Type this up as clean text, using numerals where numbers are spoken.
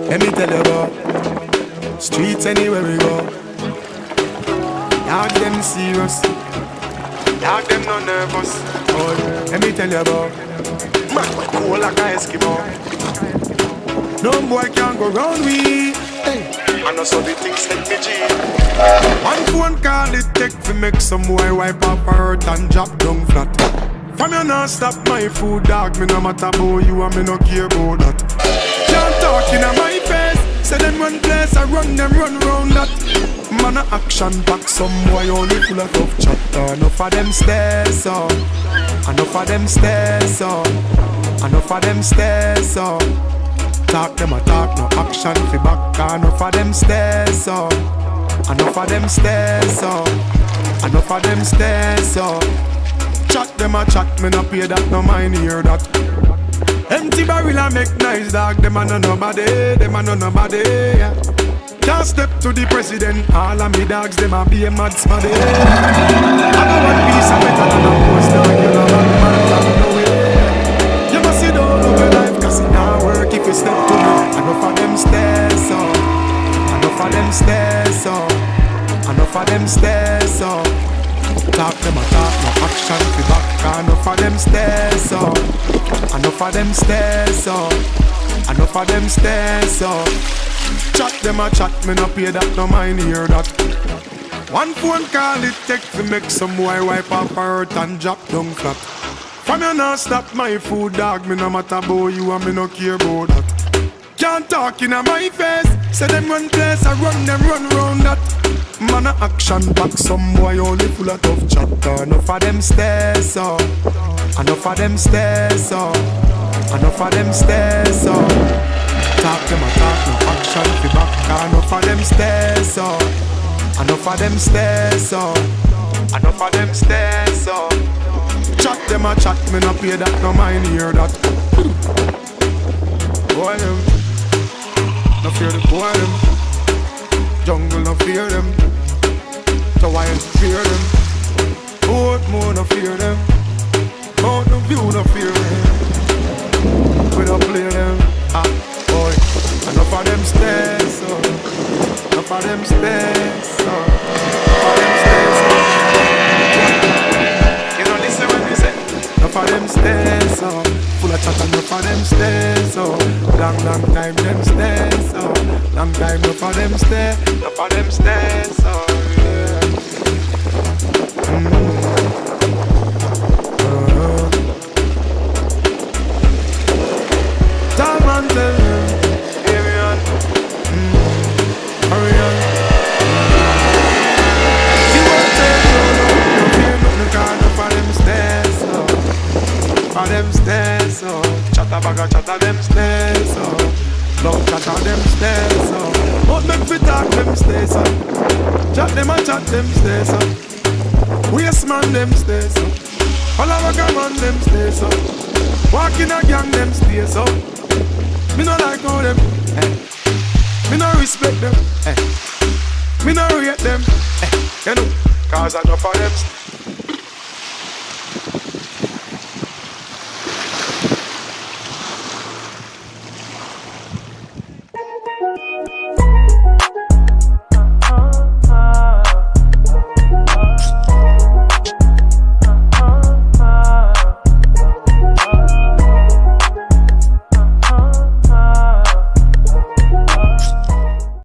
Let me tell you about streets anywhere we go. Dog them serious, dog them no nervous. Oh, let me tell you about man cool like a Eskimo. No boy can go round me. Hey, I know so the things take me G. One phone call it take to make some boy wipe up her hurt and drop down flat. From you not stop my food, dog. Me no matter about you and me no care about that. Can't talk in my face. Say them run place, I run them run round that. Man a action back, some boy only full of tough chatter. Enough of them stairs up, enough of them stairs up, enough of them stairs up. Talk them a talk, no action fi back. Enough of them stairs up, enough of them stairs up, enough of them stairs up. Chat them a chat, me no pay that, no mind hear that. Empty barrel a make nice dog, them a no nobody, them a no nobody, yeah. Can't step to the president, all of me dogs, them a be a mad smaddy. I got one piece of better than a post dog, you know one man from nowhere. You must sit down over life, cause it not work if you step to me. Enough of them stairs up, enough of them stairs up, enough of them stairs up. Talk them a talk, no action fi back. Enough of them stairs up, enough of them stairs up, enough of them stairs up. Chat them a chat, me no pay that, no mind hear that. One phone call it take to make some boy wipe off her hurt and drop down flat. From you not stop my food, dog. Me no matter about you and me no care about that. Can't talk in my face. Say them run place, I run them run round that. Man a action back, some boy only full of tough chatter. Enough of them stairs up, enough of them stairs up, enough of them stairs up. Talk them a talk, no action fi back. Enough of them stairs up, enough of them stairs up, enough of them stairs up. Chat them a chat, me no pay that, no mind hear that. Boy them, no fear the boy them. Jungle no fear them, the wild fear them. Boat more no fear them, mountain view no fear them. We don't play them, ah boy. Enough of them stairs up, enough of them stairs up, enough of them stairs up. You know listen when we say enough of them stairs up, full of chat. Enough of them stairs up, long time them stairs up. Long time enough of them stairs, enough of them stairs up, yeah. Tall man tell them, hear me on, hurry on. See what they do, no fear nothing, cause enough of them stairs up, enough of them stairs up. Chatter bag a chatter them stairs up, long chatter them stairs up. But make fi talk them stairs up, chat them and chat them stairs up. Waste man them stairs up, all of a man them stairs up. Walk in a gang them stairs up. Me no like how them, me no respect them, me no rate them, you know. Cause enough of them